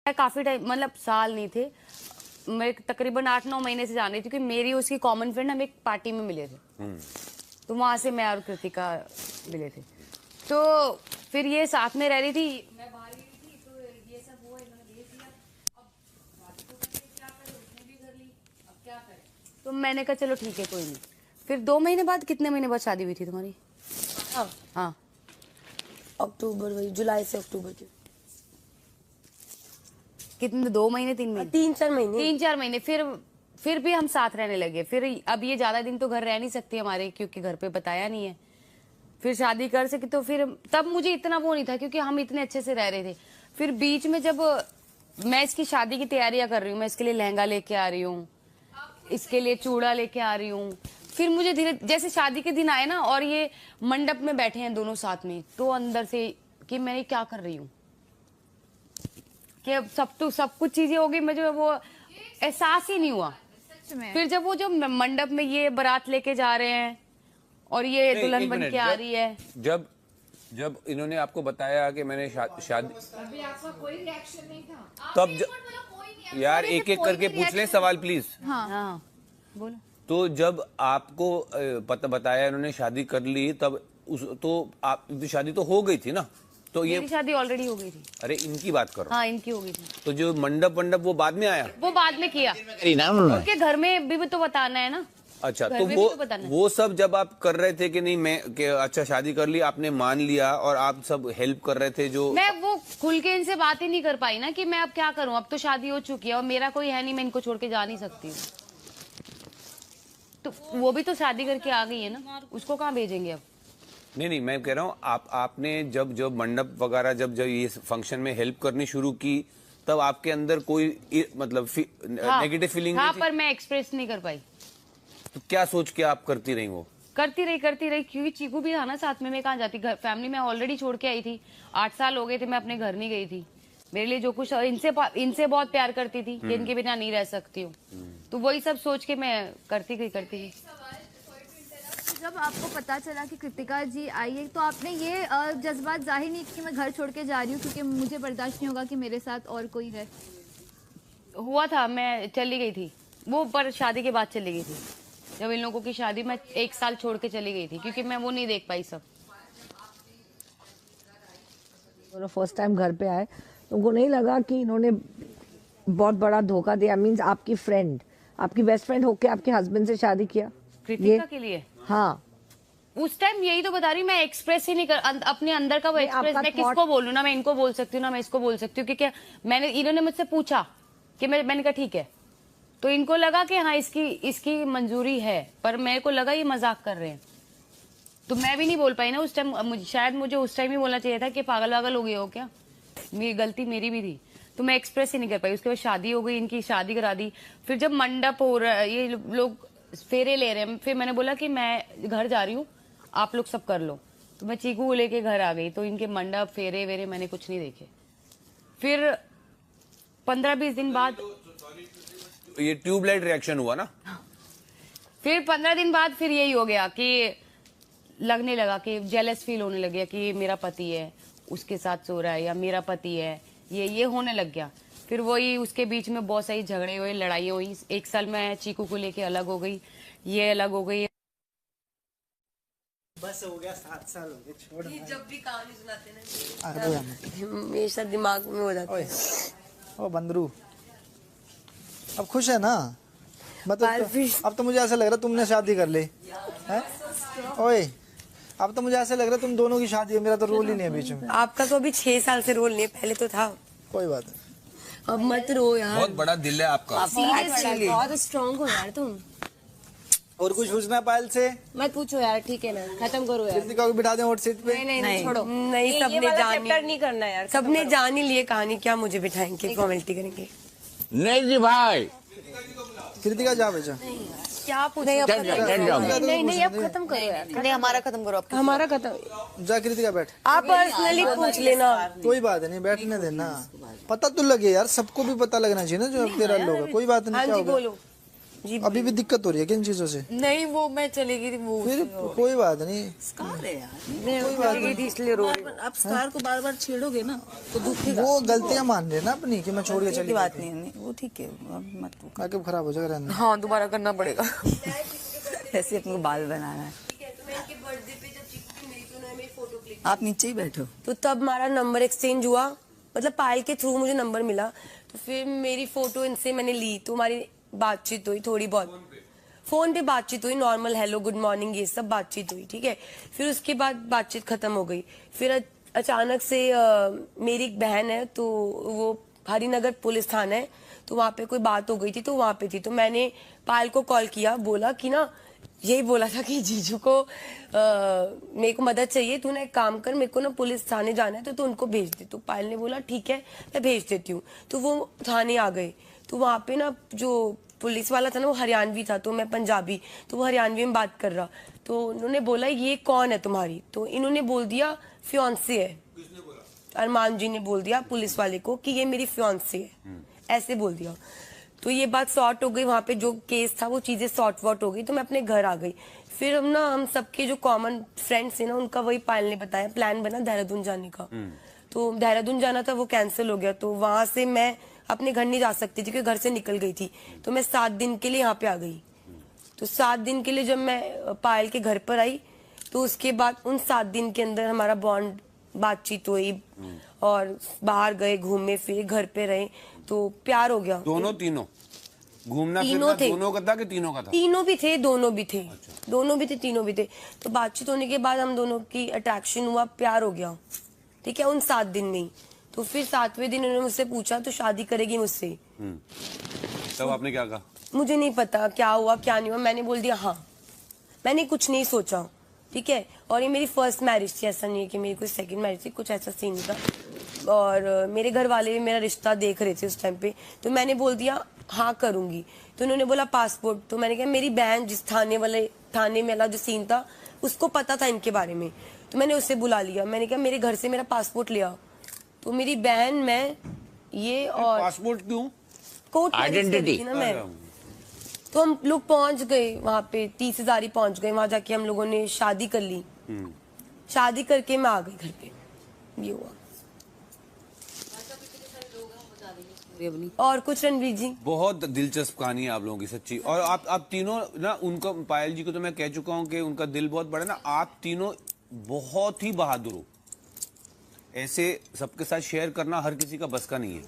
काफी टाइम मतलब साल नहीं थे, मैं तकरीबन 8-9 महीने से जान रही थी क्योंकि मेरी उसकी कॉमन फ्रेंड हम एक पार्टी में मिले थे। तो वहां से मैं और कृतिका मिले थे। तो फिर ये साथ में रह रही थी, मैं बाहर गई थी, तो ये सब हुआ, इन्होंने देख लिया। अब शादी तो करके क्या करे, उसने भी कर ली, अब क्या करे। तो मैंने कहा चलो ठीक है कोई नहीं। फिर 2 महीने बाद, कितने महीने बाद शादी हुई थी तुम्हारी? हाँ अक्टूबर, वही जुलाई से अक्टूबर के कितने, 2 महीने 3 महीने 3-4 महीने 3-4 महीने। फिर भी हम साथ रहने लगे। फिर अब ये ज्यादा दिन तो घर रह नहीं सकती हमारे, क्योंकि घर पे बताया नहीं है। फिर शादी कर सके तो फिर तब मुझे इतना वो नहीं था क्योंकि हम इतने अच्छे से रह रहे थे। फिर बीच में जब मैं इसकी शादी की तैयारियां कर रही हूँ, मैं इसके लिए लहंगा लेके आ रही हूँ, इसके लिए चूड़ा लेके आ रही हूँ। फिर मुझे धीरे जैसे शादी के दिन आए ना और ये मंडप में बैठे हैं दोनों साथ में, तो अंदर से कि मैं क्या कर रही हूँ, कि सब कुछ चीजें हो गई, मुझे वो एहसास ही नहीं हुआ। फिर जब वो जो मंडप में ये बारात लेके जा रहे हैं और ये दुल्हन बन के आ रही है, जब इन्होंने आपको बताया कि मैंने शादी, अभी आपका कोई रिएक्शन नहीं था तब यार एक एक करके पूछ लें सवाल प्लीज। हाँ बोलो। तो जब आपको पता बताया इन्होंने शादी कर ली, तब तो आप शादी तो हो गई थी ना? तो ये मेरी शादी ऑलरेडी हो गई थी। अरे इनकी बात करो। हाँ इनकी हो गई थी। तो जो मंडप वो बाद में आया? वो बाद में किया, उनके घर में भी तो बताना है ना। अच्छा, तो वो सब जब आप कर रहे थे कि नहीं मैं कि अच्छा शादी कर ली, आपने मान लिया और आप सब हेल्प कर रहे थे, जो मैं वो खुल के इनसे बात ही नहीं कर पाई ना कि मैं अब क्या करूं, अब तो शादी हो चुकी है और मेरा कोई है नहीं, मैं इनको छोड़ के जा नहीं सकती हूँ। तो वो भी तो शादी करके आ गई है ना, उसको कहाँ भेजेंगे अब? नहीं मैं कह रहा हूँ आपने जब मंडप वगैरह जब ये फंक्शन में हेल्प करनी शुरू की, तब आपके अंदर कोई मतलब नेगेटिव फीलिंग हाँ, नहीं थी? पर मैं एक्सप्रेस नहीं कर पाई। तो क्या सोच के आप करती रही? वो करती रही क्योंकि चीकू भी था ना साथ में, मैं कहाँ जाती, घर फैमिली में ऑलरेडी छोड़ के आई थी। 8 साल हो गए थे, मैं अपने घर नहीं गई थी। मेरे लिए जो कुछ इनसे बहुत प्यार करती थी कि इनके बिना नहीं रह सकती हूँ, तो वही सब सोच के मैं करती गई। जब आपको पता चला कि कृतिका जी आई है, तो आपने ये जज्बात जाहिर नहीं कि मैं घर छोड़ के जा रही हूँ क्योंकि मुझे बर्दाश्त नहीं होगा कि मेरे साथ और कोई है? हुआ था, मैं चली गई थी वो, पर शादी के बाद चली गई थी। जब इन लोगों की शादी, मैं 1 साल छोड़ के चली गई थी क्योंकि मैं वो नहीं देख पाई सब। फर्स्ट टाइम घर पे आए, तुमको नहीं लगा कि इन्होंने बहुत बड़ा धोखा दिया? मींस आपकी फ्रेंड, आपकी बेस्ट फ्रेंड होके आपके हस्बैंड से शादी किया कृतिका के लिए? हाँ, उस टाइम यही तो बता रही हूँ, मैं एक्सप्रेस ही नहीं कर अपने अंदर का वो एक्सप्रेस। मैं किसको बोलूँ ना, मैं इनको बोल सकती हूँ ना मैं इसको बोल सकती हूँ, क्योंकि इन्होंने मुझसे पूछा कि मैंने कहा ठीक है, तो इनको लगा कि हाँ इसकी मंजूरी है, पर मेरे को लगा ये मजाक कर रहे हैं, तो मैं भी नहीं बोल पाई ना उस टाइम। शायद मुझे उस टाइम ही बोलना चाहिए था कि पागल वागल हो गए हो क्या, गलती मेरी भी थी, तो मैं एक्सप्रेस ही नहीं कर पाई। उसके बाद शादी हो गई, इनकी शादी करा दी। फिर जब मंडप हो रहा है, ये लोग फेरे ले रहे हैं, फिर मैंने बोला कि मैं घर जा रही हूँ, आप लोग सब कर लो। तो मैं चीकू को लेके घर आ गई, तो इनके मंडप फेरे वेरे मैंने कुछ नहीं देखे। फिर 15-20 दिन बाद ये ट्यूबलाइट रिएक्शन हुआ ना, फिर 15 दिन बाद फिर यही हो गया कि लगने लगा कि जेलस फील होने लग गया कि मेरा पति है, उसके साथ सो रहा है, या मेरा पति है, ये होने लग गया। फिर वही उसके बीच में बहुत सारी झगड़े हुए, लड़ाई हुई। 1 साल मैं चीकू को लेके अलग हो गई, ये अलग हो गई। बस हो गया, 7 साल हो गए, छोड़। जब भी कहानी सुनाते ना हमेशा दिमाग में हो जाता है। ओ बंदरू, अब खुश है ना? मतलब अब तो मुझे ऐसा लग रहा है तुमने शादी कर ली है। ओए, अब तो मुझे ऐसा लग रहा है तुम दोनों की शादी है, मेरा तो रोल ही नहीं है बीच में। आपका तो अभी 6 साल से रोल नहीं है, पहले तो था। कोई बात नहीं, अब मत रो यार, बहुत बड़ा दिल है आपका। सीरियसली बहुत स्ट्रांग हो यार तुम। और कुछ पूछना है पायल से? मत पूछो यार, ठीक है ना, खत्म करो यार। कृतिका को बिठा दें हॉट सीट पे? नहीं छोड़ो, नहीं सबने जान नहीं करना यार, सबने जान ही लिए कहानी, क्या मुझे बिठाएंगे, फॉर्मेलिटी करेंगे? नहीं जी भाई, कृतिका जा बेचा, क्या पूछ नहीं, अब खत्म करो यार, नहीं हमारा खत्म करो, हमारा खत्म। जा कृतिका बैठ, आप पर्सनली पूछ लेना। कोई बात नहीं, बैठने देना। पता तो लगे यार, सबको भी पता लगना चाहिए ना जो तेरा लोग है। कोई बात नहीं, क्या होगा? जी अभी भी दिक्कत हो रही है किन चीजों से? नहीं, वो मैं चली गई थी, वो फिर कोई बात नहीं, स्कार है यार, मैं चली गई थी इसलिए रो रही हूँ। आप स्कार को बार बार छेड़ोगे ना तो दुखेगा। वो गलतियां मान रहे हैं ना अपनी कि मैं छोड़ के कोई चली बात नहीं है, वो ठीक है, मत वो। आगे खराब हो जाएगा रहने दो। हाँ, दोबारा करना पड़ेगा। ऐसे अपने को बाल बनाना है। आप नीचे ही बैठो। तो तब हमारा नंबर एक्सचेंज हुआ, मतलब पायल के थ्रू मुझे नंबर मिला, तो फिर मेरी फोटो इनसे मैंने ली, तो हमारी बातचीत हुई थोड़ी बहुत, फोन पे बातचीत हुई, नॉर्मल हेलो गुड मॉर्निंग ये सब बातचीत हुई, ठीक है। फिर उसके बाद बातचीत खत्म हो गई। फिर अचानक से मेरी एक बहन है, तो वो हरिनगर पुलिस थाना है, तो वहाँ पे कोई बात हो गई थी, तो वहाँ पे थी, तो मैंने पायल को कॉल किया, बोला कि ना, यही बोला था कि जीजू को मेरे को मदद चाहिए, तू ना एक काम कर, मेरे को ना पुलिस थाने जाना है, तो तू उनको भेज दे। तो पायल ने बोला ठीक है मैं भेज देती हूँ। तो वो थाने आ गए, तो वहाँ पे ना जो पुलिस वाला था ना, वो हरियाणवी था, तो मैं पंजाबी, तो वो हरियाणवी में बात कर रहा, तो उन्होंने बोला ये कौन है तुम्हारी, तो इन्होंने बोल दिया फियांसे है। अरमान जी ने बोल दिया पुलिस वाले को कि ये मेरी फियांसे है, ऐसे बोल दिया। तो ये बात सॉर्ट हो गई, वहाँ पे जो केस था वो चीजें सॉर्ट वॉट हो गई, तो मैं अपने घर आ गई। फिर हम सबके जो कॉमन फ्रेंड्स थे ना, उनका वही पायल ने बताया, प्लान बना देहरादून जाने का। तो देहरादून जाना था, वो कैंसिल हो गया, तो वहां से मैं अपने घर नहीं जा सकती थी, क्योंकि घर से निकल गई थी। तो मैं 7 दिन के लिए यहाँ पे आ गई। तो 7 दिन के लिए जब मैं पायल के घर पर आई, तो उसके बाद उन 7 दिन के अंदर हमारा बॉन्ड, बातचीत हुई, और बाहर गए, घूमे फिरे, घर पे रहे, तो प्यार हो गया। दोनों तीनों घूमना तीनों फिरना थे। दोनों का था कि तीनों का था? तीनों भी थे, दोनों भी थे, दोनों भी थे, तीनों भी थे। तो बातचीत होने के बाद हम दोनों की अट्रैक्शन हुआ, प्यार हो गया, ठीक है, उन 7 दिन में ही। तो फिर 7वें दिन उन्होंने मुझसे पूछा तो शादी करेगी मुझसे। तब आपने क्या कहा? मुझे नहीं पता क्या हुआ क्या नहीं हुआ, मैंने बोल दिया हाँ, मैंने कुछ नहीं सोचा, ठीक है। और ये मेरी फर्स्ट मैरिज थी, ऐसा नहीं है कि मेरी कोई सेकंड मैरिज थी, कुछ ऐसा सीन था। और मेरे घर वाले भी मेरा रिश्ता देख रहे थे उस टाइम पे, तो मैंने बोल दिया हाँ करूंगी। तो उन्होंने बोला पासपोर्ट, तो मैंने कहा मेरी बहन जिस थाने में वाला जो सीन था उसको पता था इनके बारे में, तो मैंने उससे बुला लिया, मैंने कहा मेरे घर से मेरा पासपोर्ट ले आओ। तो मेरी बहन, मैं, ये और पासपोर्ट क्यों? Court Identity। थी ना मैं। तो हम लोग पहुंच गए वहां पे, 30 हजारी पहुंच गए, वहां जाके हम लोगों ने शादी कर ली। शादी करके मैं आ गई घर पे, ये हुआ। और कुछ रणवीर जी, बहुत दिलचस्प कहानी है आप लोगों की, सच्ची। और आप तीनों ना, उनको, पायल जी को तो मैं कह चुका हूं कि उनका दिल बहुत बड़ा ना, आप तीनों बहुत ही बहादुर हो। ऐसे सबके साथ शेयर करना हर किसी का बस का नहीं है।